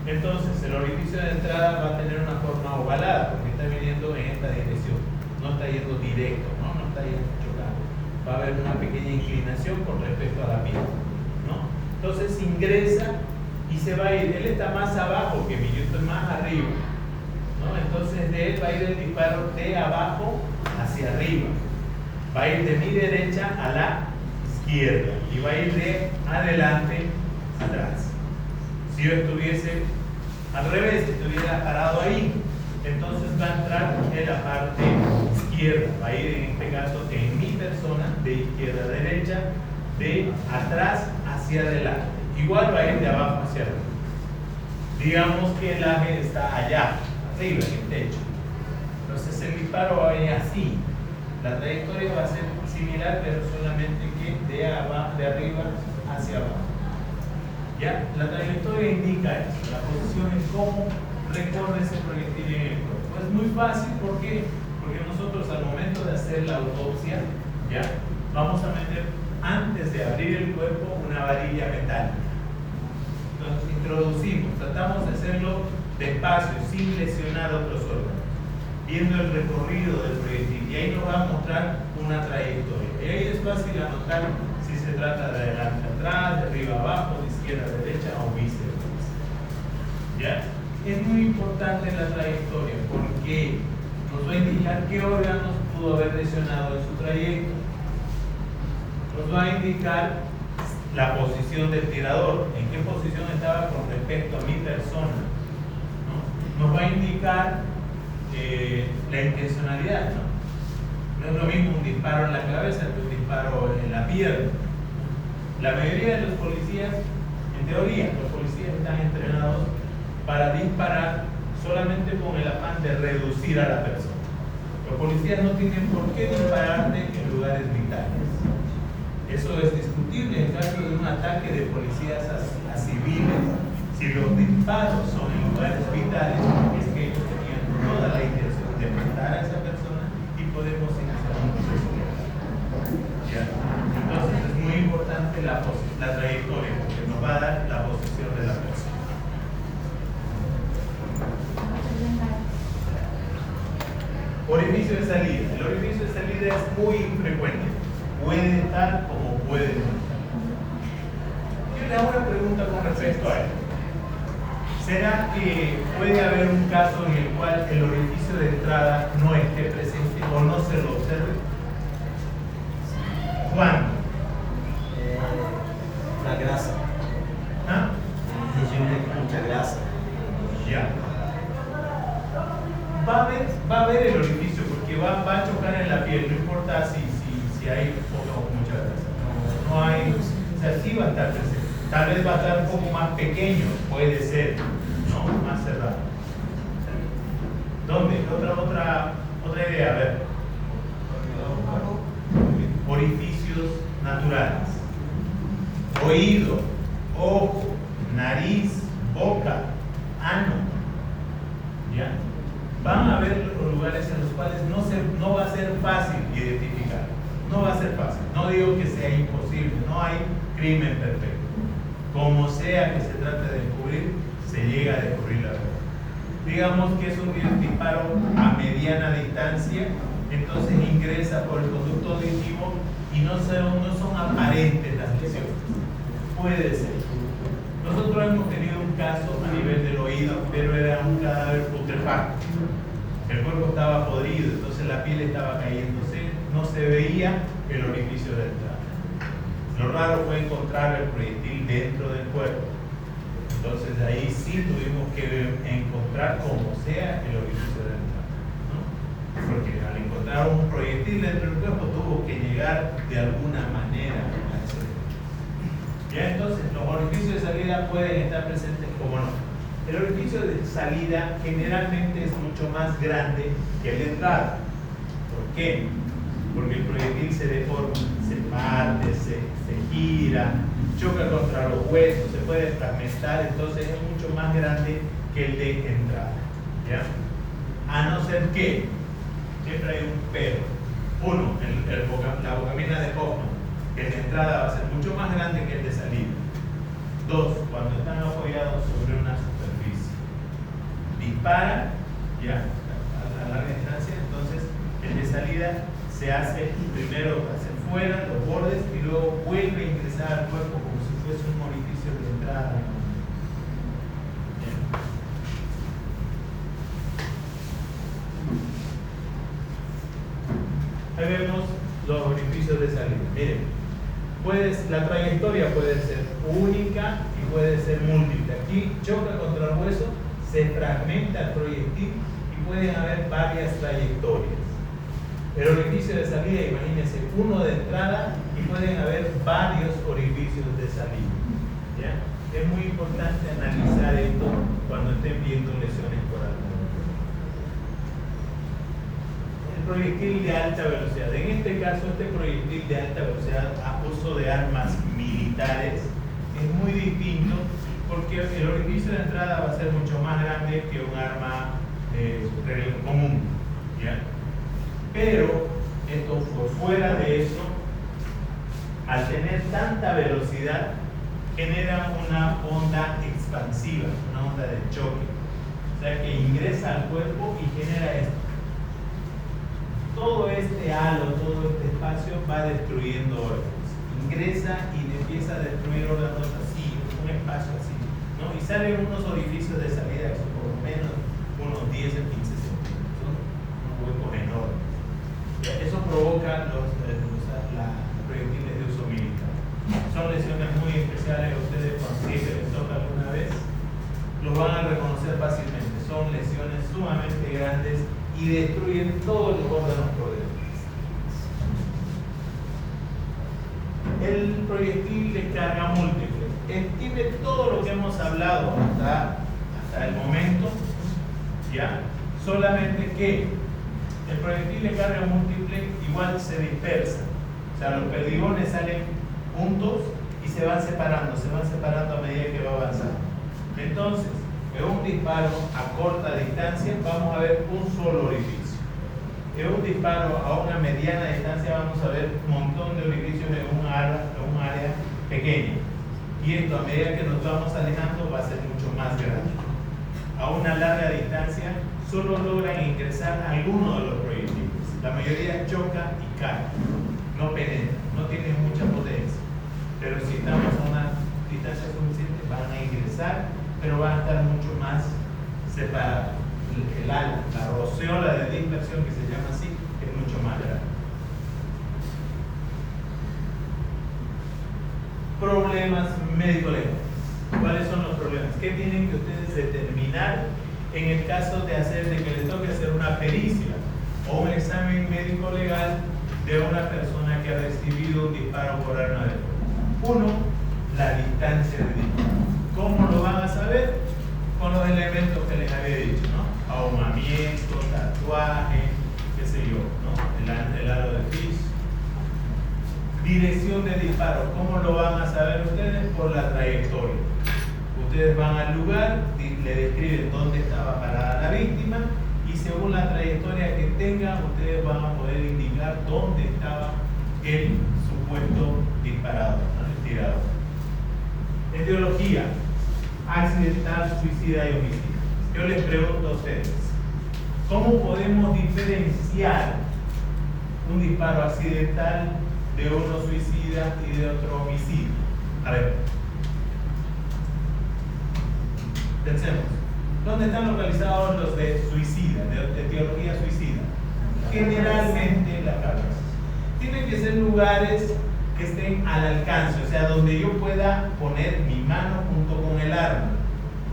Entonces, el orificio de entrada va a tener una forma ovalada porque está viniendo en esta dirección. No está yendo directo, ¿no? No está yendo chocando. Va a haber una pequeña inclinación con respecto a la piel, ¿no? Entonces, ingresa y se va a ir. Él está más abajo que mí, yo estoy más arriba, ¿no? Entonces, de él va a ir el disparo de abajo hacia arriba. Va a ir de mi derecha a la izquierda y va a ir de adelante atrás. Si yo estuviese al revés, si estuviera parado ahí, entonces va a entrar en la parte izquierda, va a ir en este caso en mi persona, de izquierda a derecha, de atrás hacia adelante. Igual va a ir de abajo hacia arriba. Digamos que el eje está allá, arriba, en el techo. Entonces el disparo va a ir así. La trayectoria va a ser similar, pero solamente que de arriba hacia abajo. ¿Ya? La trayectoria indica eso, la posición en cómo recorre ese proyectil en el cuerpo. Es muy fácil, ¿por qué? Porque nosotros al momento de hacer la autopsia, ¿ya? Vamos a meter, antes de abrir el cuerpo, una varilla metálica. Entonces introducimos, tratamos de hacerlo despacio, sin lesionar otros órganos, viendo el recorrido del proyectil, y ahí nos va a mostrar una trayectoria. Y ahí es fácil anotar si se trata de adelante a atrás, de arriba a abajo, de izquierda a derecha o viceversa. ¿Ya? Es muy importante la trayectoria porque nos va a indicar qué órganos pudo haber lesionado en su trayecto. Nos va a indicar la posición del tirador, en qué posición estaba con respecto a mi persona, ¿no? Nos va a indicar la intencionalidad, ¿no? No es lo mismo un disparo en la cabeza que un disparo en la pierna. La mayoría de los policías, en teoría, los policías están entrenados para disparar solamente con el afán de reducir a la persona. Los policías no tienen por qué dispararte en lugares vitales. Eso es discutible en caso de un ataque de policías a civiles. Si los disparos son en lugares vitales, es que ellos tenían toda la intención de matar a esa persona y podemos iniciar un proceso. ¿Ya? Entonces es muy importante la trayectoria, porque nos va a dar la posición de la persona. Orificio de salida. El orificio de salida es muy infrecuente. Puede estar como puede no estar. Yo le hago una pregunta con respecto a él. ¿Será que puede haber un caso en el cual el orificio de entrada no esté presente o no se lo observe? ¿Cuándo? La grasa. ¿Ah? Mucha grasa. Ya. Va a ver el orificio porque va a chocar en la piel, no importa si hay poca o mucha grasa. No hay, o sea, sí va a estar presente. Tal vez va a estar un poco más pequeño, puede ser, ¿no? Más cerrado. ¿Dónde? Otra idea, a ver. Orificios naturales. Oído, ojo, nariz, boca, ano. ¿Ya? Van a haber los lugares en los cuales no va a ser fácil identificar. No va a ser fácil. No digo que sea imposible. No hay crimen perfecto. Como sea que se trate de descubrir, se llega a descubrir la verdad. Digamos que es un disparo a mediana distancia, entonces ingresa por el conducto auditivo y no son aparentes las lesiones. Puede ser. Nosotros Nosotros hemos tenido un caso a nivel del oído, pero era un cadáver putrefacto. El cuerpo estaba podrido, entonces la piel estaba cayéndose, no se veía el orificio de entrada. Lo raro fue encontrar el proyectil dentro del cuerpo. Entonces de ahí sí tuvimos que encontrar como sea el orificio de entrada, ¿no? Porque al encontrar un proyectil dentro del cuerpo tuvo que llegar de alguna manera a ese orificio. Ya entonces los orificios de salida pueden estar presentes como no. El orificio de salida generalmente es mucho más grande que el de entrada. ¿Por qué? Porque el proyectil se deforma, se parte, se gira, choca contra los huesos, se puede fragmentar, entonces es mucho más grande que el de entrada. ¿Ya? A no ser que siempre hay un pero. Uno, la bocamina de Hoffman, que el de entrada va a ser mucho más grande que el de salida. Dos, cuando están apoyados sobre una superficie, disparan ya a larga distancia, entonces el de salida se hace primero hacia afuera, los bordes, y luego vuelve a ingresar al cuerpo como si fuese un orificio de entrada. Ahí vemos los orificios de salida. Miren, la trayectoria puede ser única y puede ser múltiple. Aquí choca contra el hueso, se fragmenta el proyectil y pueden haber varias trayectorias. El orificio de salida, imagínense, uno de entrada y pueden haber varios orificios de salida. ¿Ya? Es muy importante analizar esto cuando estén viendo lesiones corales. El proyectil de alta velocidad. En este caso, este proyectil de alta velocidad a uso de armas militares es muy distinto porque el orificio de entrada va a ser mucho más grande que un arma común. ¿Ya? Pero esto por fuera de eso, al tener tanta velocidad, genera una onda expansiva, una onda de choque. O sea que ingresa al cuerpo y genera esto. Todo este halo, todo este espacio va destruyendo órganos. Ingresa y empieza a destruir órganos así, un espacio así, ¿no? Y salen unos orificios de salida que son por lo menos unos 10 a 15 centímetros. Son unos huecos enormes. Eso provoca los proyectiles de uso militar. Son lesiones muy especiales. Ustedes cuando se les toca alguna vez los van a reconocer fácilmente. Son lesiones sumamente grandes y destruyen todos los órganos por dentro. El proyectil de carga múltiple tiene todo lo que hemos hablado hasta el momento, ¿ya? Solamente que el proyectil de carga múltiple igual se dispersa. O sea, los perdigones salen juntos y se van separando a medida que va avanzando. Entonces, en un disparo a corta distancia vamos a ver un solo orificio. En un disparo a una mediana distancia vamos a ver un montón de orificios en un área pequeña. Y esto a medida que nos vamos alejando va a ser mucho más grande. A una larga distancia solo logran ingresar algunos de los proyectiles. La mayoría choca y cae, no penetra, no tiene mucha potencia. Pero si estamos a una distancia suficiente van a ingresar, pero van a estar mucho más separados. El ala, la roceola de dispersión, que se llama así, es mucho más grande. Problemas médico-legales. ¿Cuáles son los problemas? ¿Qué tienen que ustedes determinar en el caso de que les toque hacer una pericia o un examen médico-legal de una persona que ha recibido un disparo por arma de fuego? Uno, la distancia de disparo. ¿Cómo lo van a saber? Con los elementos que les había dicho, ¿no? Ahumamiento, tatuaje, qué sé yo, ¿no? El aro de Fish. Dirección de disparo. ¿Cómo lo van a saber ustedes? Por la trayectoria. Ustedes van al lugar, le describen dónde estaba parada la víctima y según la trayectoria que tenga, ustedes van a poder indicar dónde estaba el supuesto disparador, el tirador. Etiología: accidental, suicida y homicidio. Yo les pregunto a ustedes, ¿cómo podemos diferenciar un disparo accidental de uno suicida y de otro homicidio? A ver. Pensemos, ¿dónde están localizados los de suicida, de etiología suicida? Generalmente en la cabeza. Tienen que ser lugares que estén al alcance, o sea, donde yo pueda poner mi mano junto con el arma.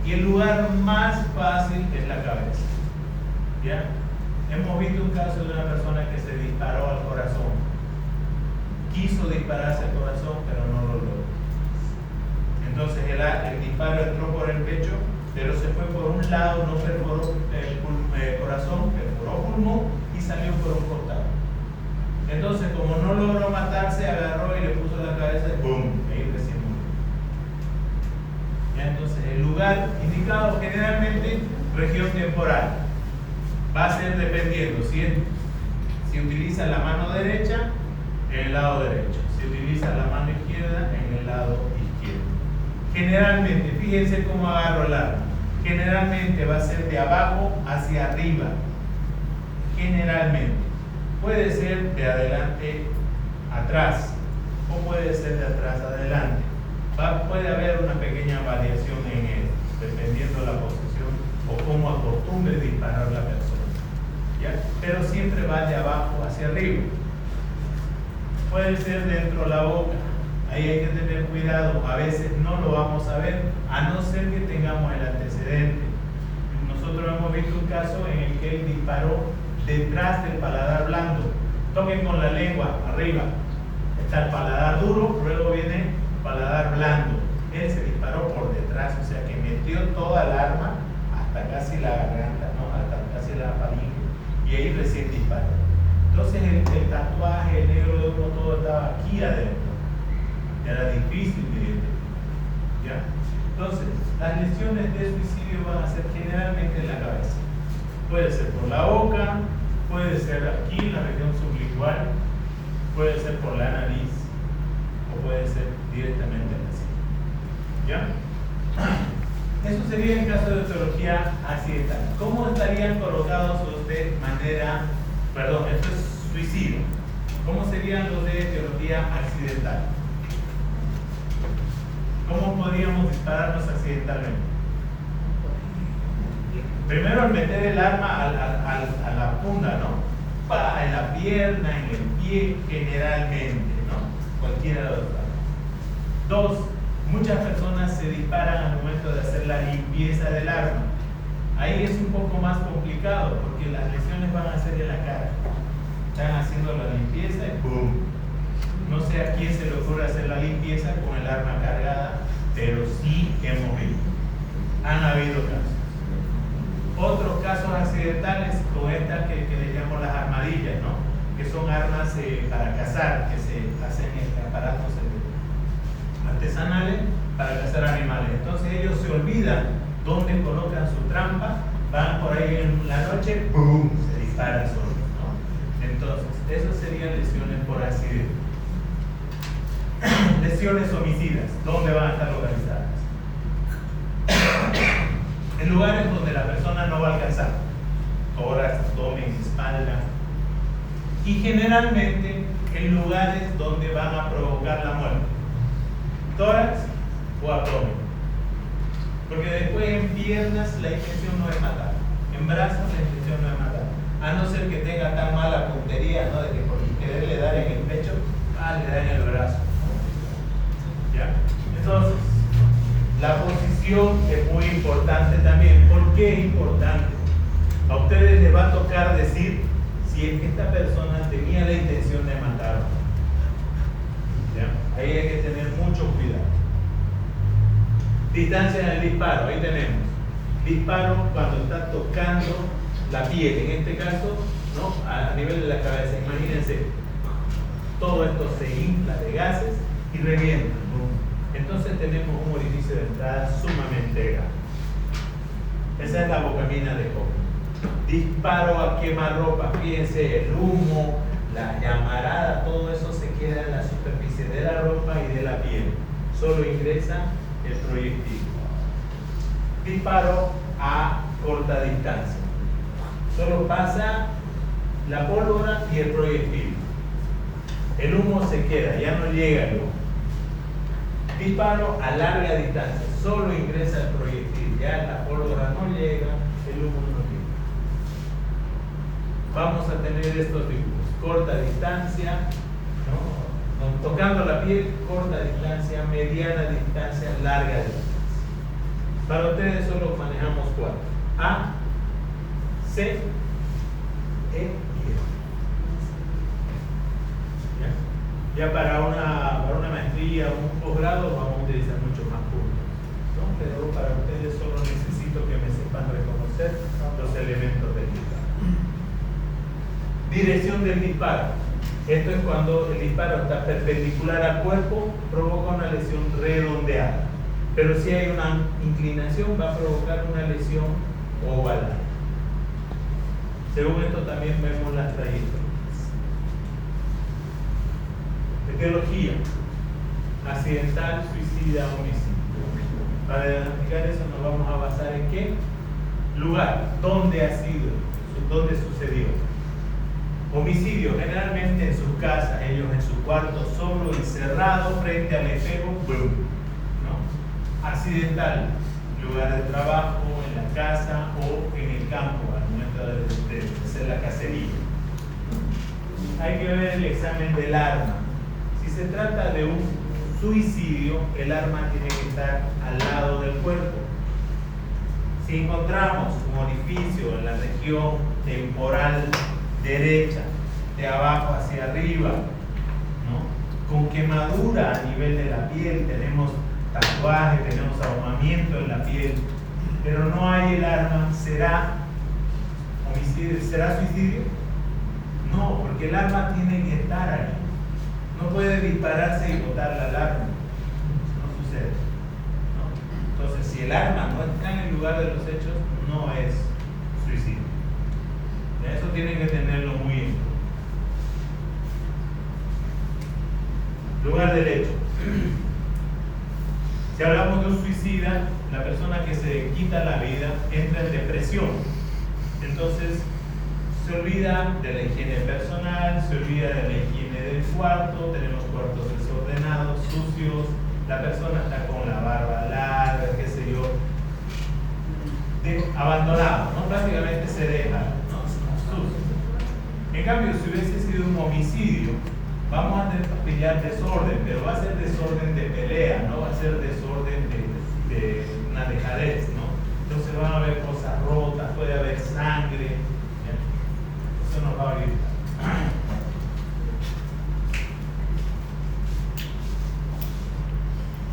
Y el lugar más fácil es la cabeza. ¿Ya? Hemos visto un caso de una persona que se disparó al corazón. Quiso dispararse al corazón, pero no lo logró. Entonces el disparo entró por el pecho, pero se fue por un lado, no perforó el corazón, perforó pulmón y salió por un costado. Entonces, como no logró matarse, agarró y le puso la cabeza y ¡pum! Ahí recién murió. Entonces, el lugar indicado generalmente, región temporal. Va a ser dependiendo si utiliza la mano derecha, en el lado derecho. Si utiliza la mano izquierda, en el lado izquierdo. Generalmente, fíjense cómo agarro el arma. Generalmente va a ser de abajo hacia arriba. Generalmente. Puede ser de adelante atrás o puede ser de atrás adelante. Puede haber una pequeña variación en esto, dependiendo de la posición o cómo acostumbre disparar la persona. ¿Ya? Pero siempre va de abajo hacia arriba. Puede ser dentro de la boca. Ahí hay que tener cuidado. A veces no lo vamos a ver, a no ser que tengamos el antecedente. Nosotros hemos visto un caso en el que él disparó detrás del paladar blando. Toquen con la lengua arriba. Está el paladar duro, luego viene el paladar blando. Él se disparó por detrás, o sea que metió toda el arma hasta casi la garganta, no, hasta casi la faringe, y ahí recién disparó. Entonces el tatuaje, el negro de uno, todo estaba aquí adentro. Era difícil de identificar. ¿Ya? Entonces, las lesiones de suicidio van a ser generalmente en la cabeza. Puede ser por la boca, puede ser aquí en la región sublingual, puede ser por la nariz o puede ser directamente en la sien. ¿Ya? Eso sería en caso de etiología accidental. ¿Cómo estarían colocados los de manera, perdón, esto es suicidio? ¿Cómo serían los de etiología accidental? ¿Cómo podríamos dispararnos accidentalmente? Primero al meter el arma a la punta, ¿no? En la pierna, en el pie, generalmente, ¿no? Cualquiera de los lados. Dos, muchas personas se disparan al momento de hacer la limpieza del arma. Ahí es un poco más complicado porque las lesiones van a ser en la cara. Están haciendo la limpieza y ¡boom! No sé a quién se le ocurre hacer la limpieza con el arma cargada, pero sí hemos visto. Han habido casos. Otros casos accidentales con estas que le llamo las armadillas, ¿no? Que son armas para cazar, que se hacen en aparatos artesanales para cazar animales. Entonces ellos se olvidan dónde colocan su trampa, van por ahí en la noche, ¡boom! Se disparan solos, ¿no? Entonces, esas serían lesiones por accidente. Lesiones homicidas, ¿dónde van a estar localizadas? En lugares donde la persona no va a alcanzar, tórax, abdomen, espalda, y generalmente en lugares donde van a provocar la muerte, tórax o abdomen, porque después en piernas la intención no es matar, en brazos la intención no es matar, a no ser que tenga tan mala puntería, ¿no? De que por quererle dar en el pecho, le da en el brazo. ¿Ya? Entonces, la posición es muy importante también. ¿Por qué es importante? A ustedes les va a tocar decir si es que esta persona tenía la intención de matar. ¿Ya? Ahí hay que tener mucho cuidado. Distancia en el disparo, ahí tenemos. Disparo cuando está tocando la piel, en este caso, ¿no? A nivel de la cabeza. Imagínense, todo esto se infla de gases y revienta. Entonces tenemos un orificio de entrada sumamente grande. Esa es la bocamina de cobre. Disparo a quemarropa, fíjense, el humo, la llamarada, todo eso se queda en la superficie de la ropa y de la piel. Solo ingresa el proyectil. Disparo a corta distancia. Solo pasa la pólvora y el proyectil. El humo se queda, ya no llega el humo. Disparo a larga distancia, solo ingresa el proyectil, ya la pólvora no llega, el humo no llega. Vamos a tener estos dibujos: corta distancia, ¿no? Tocando la piel, corta distancia, mediana distancia, larga distancia. Para ustedes solo manejamos 4: A, C, E y F. Ya para una maestría o un posgrado vamos a utilizar mucho más puntos, ¿no? Pero para ustedes solo necesito que me sepan reconocer los elementos del disparo. Dirección del disparo. Esto es cuando el disparo está perpendicular al cuerpo, provoca una lesión redondeada. Pero si hay una inclinación, va a provocar una lesión ovalada. Según esto también vemos las trayectorias. Etiología: accidental, suicida, homicidio. Para diagnosticar eso nos vamos a basar en qué lugar, dónde ha sido, dónde sucedió. Homicidio, generalmente en sus casas, ellos en su cuarto solo, encerrado frente al espejo, ¡boom! ¿No? Accidental, lugar de trabajo, en la casa o en el campo al momento de hacer la cacería. Hay que ver el examen del arma. Si se trata de un suicidio, el arma tiene que estar al lado del cuerpo. Si encontramos un orificio en la región temporal derecha, de abajo hacia arriba, ¿no? Con quemadura a nivel de la piel, tenemos tatuaje, tenemos ahumamiento en la piel, pero no hay el arma, ¿será homicidio? ¿Será suicidio? No, porque el arma tiene que estar ahí. No puede dispararse y botar la alarma. No sucede, ¿no? Entonces, si el arma no está en el lugar de los hechos, no es suicidio. Eso tienen que tenerlo muy en cuenta. Lugar del hecho. Si hablamos de un suicida, la persona que se quita la vida entra en depresión. Entonces, se olvida de la higiene personal, se olvida de la higiene del cuarto, tenemos cuartos desordenados, sucios, la persona está con la barba larga, qué sé yo, abandonado, ¿no? Prácticamente se deja, ¿no? Sucio. En cambio, si hubiese sido un homicidio, vamos a pillar desorden, pero va a ser desorden de pelea, no va a ser desorden de una dejadez, ¿no? Entonces van a haber cosas rotas, puede haber sangre. Eso nos va a orientar.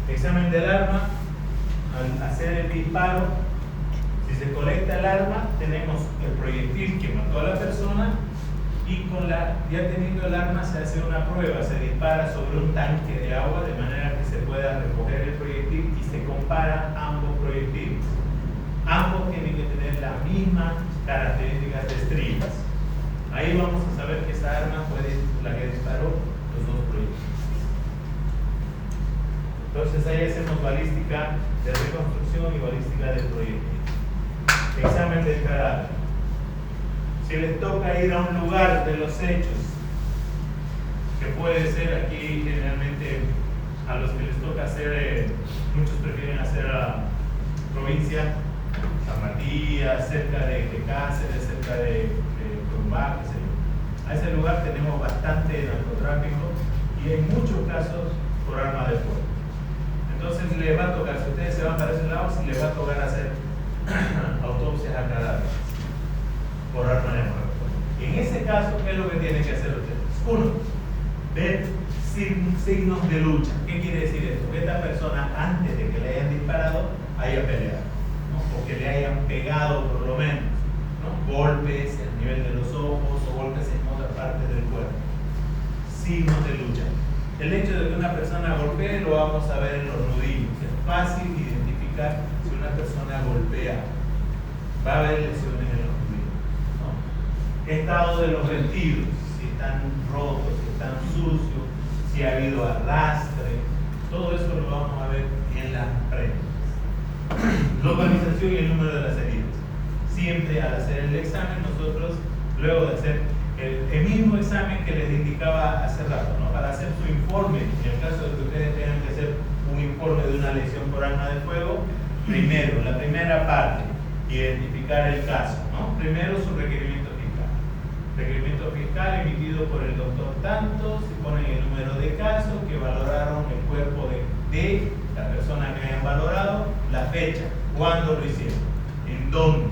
Examen del arma. Al hacer el disparo, si se colecta el arma, tenemos el proyectil que mató a la persona y ya teniendo el arma se hace una prueba, se dispara sobre un tanque de agua de manera que se pueda recoger el proyectil y se compara ambos proyectiles. Ambos tienen que tener las mismas características de estribas. Ahí vamos a saber que esa arma fue la que disparó los dos proyectiles. Entonces ahí hacemos balística de reconstrucción y balística del proyectil. Examen del cadáver. Si les toca ir a un lugar de los hechos, que puede ser aquí generalmente a los que les toca hacer, muchos prefieren hacer a provincia, San Matías, cerca de Cáceres, cerca de Corumbá, qué sé yo. A ese lugar tenemos bastante narcotráfico y en muchos casos por arma de fuego. Entonces les va a tocar, si ustedes se van para ese lado, si les va a tocar hacer autopsias a cadáveres por arma de fuego. Y en ese caso, ¿qué es lo que tienen que hacer ustedes? Uno, ver signos de lucha. ¿Qué quiere decir esto? Que esta persona, antes de que le hayan disparado, haya peleado, ¿no? O que le hayan pegado por lo menos, ¿no? Golpes a nivel de los ojos o golpes en otra parte del cuerpo. Signos de lucha. El hecho de que una persona golpee lo vamos a ver en los nudillos. Es fácil identificar si una persona golpea. Va a haber lesiones en los nudillos, ¿no? Estado de los vestidos, si están rotos, si están sucios, si ha habido arrastre, todo eso lo vamos a ver en las prendas. Localización y el número de las heridas. Siempre al hacer el examen, nosotros, luego de hacer el mismo examen que les indicaba hace rato, ¿no? Para hacer su informe, en el caso de que ustedes tengan que hacer un informe de una lesión por arma de fuego, primero, la primera parte, identificar el caso, ¿no? Primero su requerimiento fiscal. Requerimiento fiscal emitido por el doctor tanto, se pone el número de caso que valoraron el cuerpo de la persona que hayan valorado, la fecha, cuándo lo hicieron, en dónde.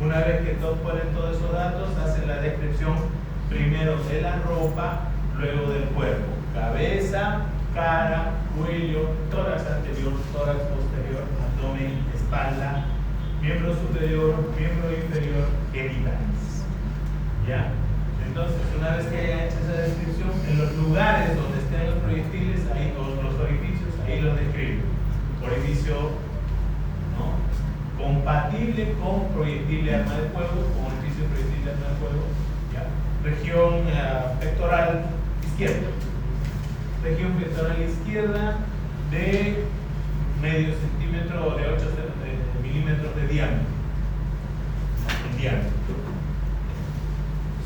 Una vez que todos ponen todos esos datos, hacen la descripción primero de la ropa, luego del cuerpo, cabeza, cara, cuello, tórax anterior, tórax posterior, abdomen, espalda, miembro superior, miembro inferior, genitales. ¿Ya? Entonces, una vez que haya hecho esa descripción, en los lugares donde estén los proyectiles, ahí, o los orificios, ahí los describen. Orificio, ¿no?, compatible con proyectil de arma de fuego, con orificio proyectil de arma de fuego. ¿Ya? Región pectoral izquierda. Región pectoral izquierda de medio centímetro o de 8 milímetros de diámetro. En diámetro.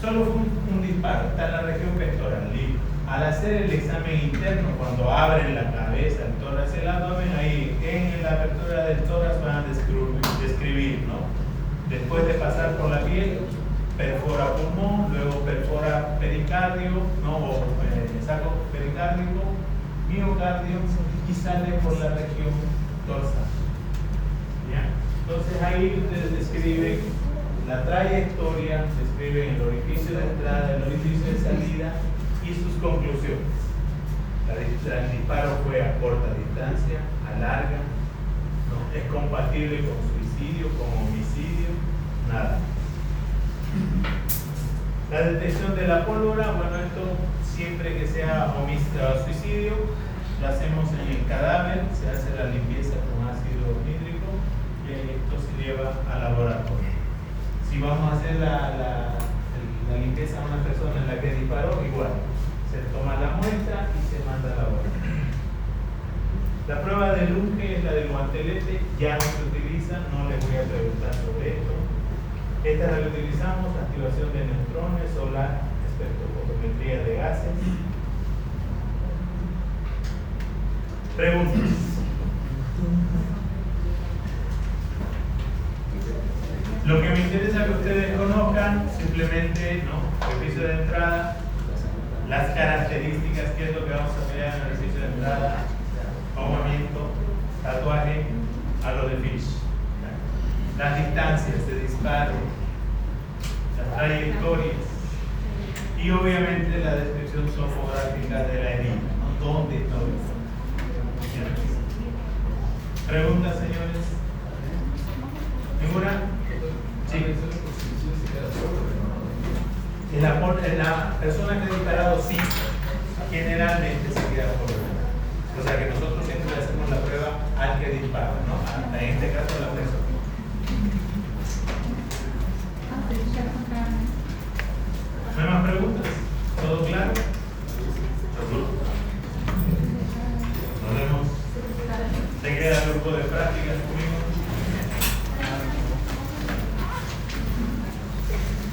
Solo fue un disparo, está en la región pectoral. Al hacer el examen interno, cuando abren la cabeza, el tórax, el abdomen, ahí en la apertura del tórax van a describir, ¿no? Después de pasar por la piel, perfora pulmón, luego perfora pericardio, ¿no? O saco pericárdico, miocardio, y sale por la región dorsal. ¿Ya? Entonces ahí ustedes describen la trayectoria, describen el orificio de entrada, el orificio de salida y sus conclusiones. El disparo fue a corta distancia, a larga, ¿no? Es compatible con suicidio, con homicidio, nada. La detección de la pólvora, bueno, esto siempre que sea suicidio, lo hacemos en el cadáver, se hace la limpieza con ácido nítrico y esto se lleva al laboratorio. Si vamos a hacer la limpieza a una persona en la que disparó, igual, se toma la muestra y se manda a laboratorio. La prueba de Lunge es la del guantelete, ya no se utiliza, no les voy a preguntar sobre esto. Esta es la que utilizamos, activación de neutrones, solar, espectrofotometría de gases. Preguntas. Lo que me interesa que ustedes conozcan, simplemente, ¿no?, orificio de entrada, las características, qué es lo que vamos a ver en el orificio de entrada, ahumamiento, tatuaje, a lo de Fish, las distancias de disparo, las trayectorias y obviamente la descripción topográfica de la herida, ¿no? ¿Dónde está ubicado? ¿Preguntas, señores? ¿Ninguna? Sí. La persona que ha disparado, sí, generalmente se queda por delante. O sea que nosotros siempre le hacemos la prueba al que dispara, ¿no? En este caso, la persona. ¿No hay más preguntas? ¿Todo claro? Nos vemos. Se queda el grupo de prácticas.